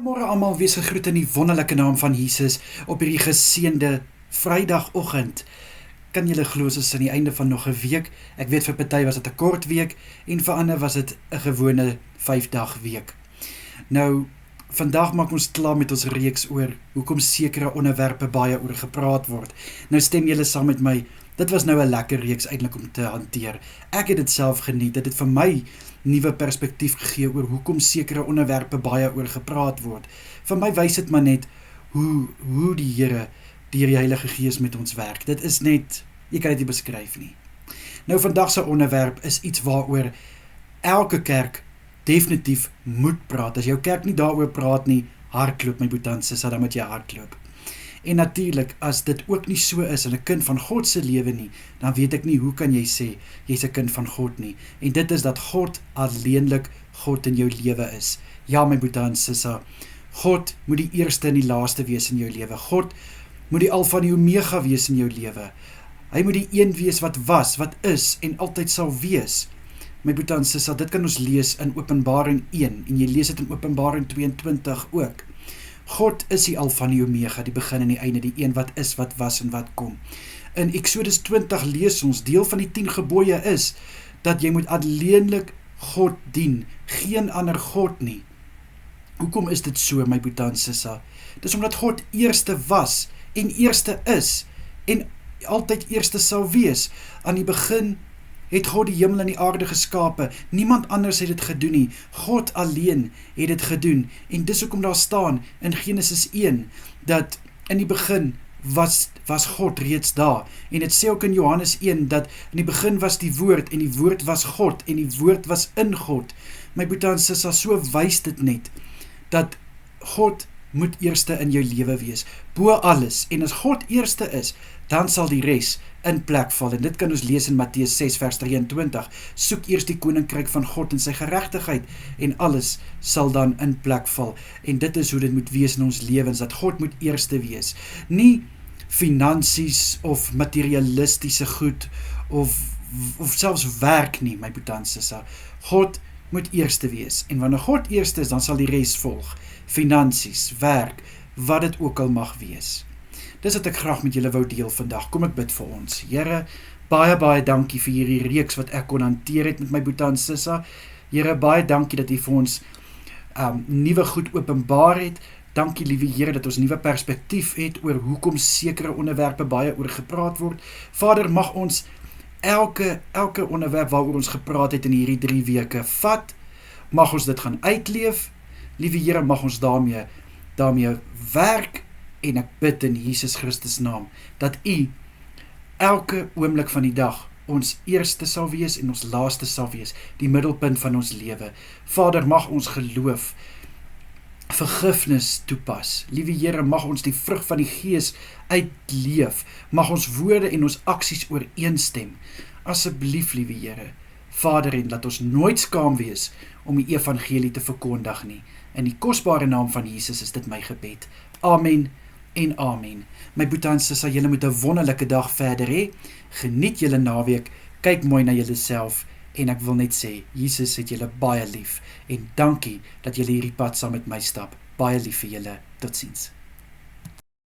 Goeiemôre almal, wees gegroet in die wonderlike naam van Jesus op hierdie geseënde Vrydagoggend. Kan julle glo ons is aan die einde van nog 'n week? Ek weet vir party was dit 'n kort week en vir ander was dit 'n gewone 5-dag week. Nou, vandag maak ons klaar met ons reeks oor hoekom sekere onderwerpe baie oor gepraat word. Nou stem julle saam met my, dit was nou 'n lekker reeks eintlik om te hanteer. Ek het dit self geniet, dit het vir my nuwe perspektief gegee oor hoekom sekere onderwerpe baie oor gepraat word. Vir my wys dit maar net hoe die Here deur die Heilige Gees met ons werk. Dit is net, jy kan dit nie beskryf nie. Nou vandag se onderwerp is iets waaroor elke kerk definitief moet praat. As jou kerk nie daaroor praat nie, hardloop my boetie en sussie, dan moet jy hardloop. En natuurlijk, as dit ook nie so is in 'n kind van God se lewe nie, dan weet ek nie hoe kan jy sê jy's 'n kind van God nie. En dit is dat God alleenlik God in jou lewe is. Ja, my boetie en sussie, God moet die eerste en die laaste wees in jou lewe. God moet die Alfa en die Omega wees in jou lewe. Hy moet die een wees wat was, wat is en altyd sal wees. My boetie en sussie, dit kan ons lees in Openbaring 1 en jy lees dit in Openbaring 22 ook. God is die Alfa en die Omega, die begin en die einde, die een wat is, wat was en wat kom. In Exodus 20 lees ons, deel van die 10 gebooie is, dat jy moet alleenlik God dien, geen ander God nie. Hoekom is dit so, my boetie en sussie? Dis omdat God eerste was, en eerste is, en altyd eerste sal wees. Aan die begin het God die hemel en die aarde geskape, niemand anders het dit gedoen nie, God alleen het dit gedoen, en dis hoekom daar staan in Genesis 1, dat in die begin was God reeds daar, en het sê ook in Johannes 1, dat in die begin was die woord, en die woord was God, en die woord was in God. My boetie en sussie, so wys dit net, dat God moet eerste in jou lewe wees, bo alles, en as God eerste is, dan sal die res in plek val, en dit kan ons lees in Matteus 6 vers 23, soek eers die koninkryk van God en sy geregtigheid, en alles sal dan in plek val, en dit is hoe dit moet wees in ons lewens, dat God moet eerste wees, nie finansies of materialistiese goed, of selfs werk nie, my boetie en sussie, God moet eerste wees, en wanneer God eerste is, dan sal die res volg, finansies, werk, wat dit ook al mag wees. Dis wat ek graag met julle wou deel vandag. Kom ek bid vir ons. Here, baie dankie vir hierdie reeks wat ek kon hanteer het met my boetie en sussie. Here, baie dankie dat U vir ons nuwe goed openbaar het. Dankie liewe Here dat ons nuwe perspektief het oor hoekom sekere onderwerpe baie oor gepraat word. Vader, mag ons elke onderwerp waaroor ons gepraat het in hierdie 3 weke vat, mag ons dit gaan uitleef. Liewe Here, mag ons daarmee werk, en ek bid in Jesus Christus naam, dat U elke oomblik van die dag ons eerste sal wees en ons laaste sal wees, die middelpunt van ons lewe. Vader, mag ons geloof, vergifnis toepas. Liewe Here, mag ons die vrug van die Gees uitleef, mag ons woorde en ons aksies ooreenstem. Asseblief, liewe Here, Vader, en laat ons nooit skaam wees om die evangelie te verkondig nie. In die kosbare naam van Jesus is dit my gebed. Amen en amen. My boetie en sussie, julle moet 'n wonderlike dag verder hê. Geniet julle naweek, kyk mooi na julleself, en ek wil net sê, Jesus het julle baie lief, en dankie dat julle hierdie pad saam met my stap. Baie lief vir julle. Totsiens.